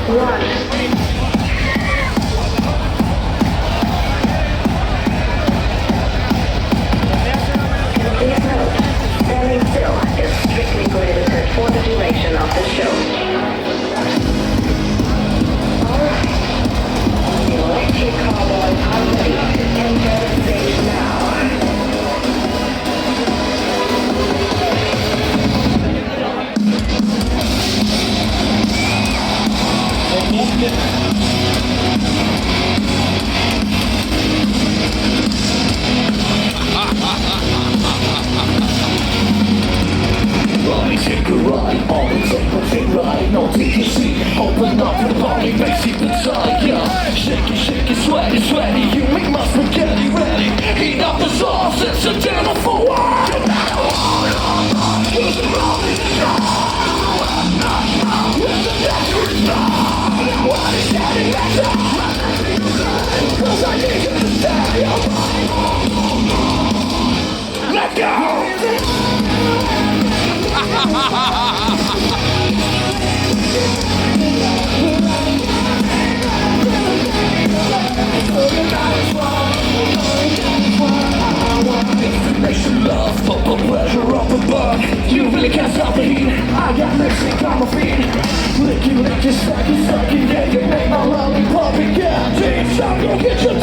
For the duration of the show. Alright. The electric cowboys are ready to enter the stage now. Take a ride, all the take ride, no TTC. Open up the party, basic desire. Shake it, sweaty, you make my spaghetti ready. Heat up the sauce, it's a dinner for what? Cause I need you to stay. Let's go! Destination love, but pleasure up above. You really can't stop the heat. I got lipstick on my feet. Licky, sucky, yeah, you make my lollipop again. James, I'm gonna get you.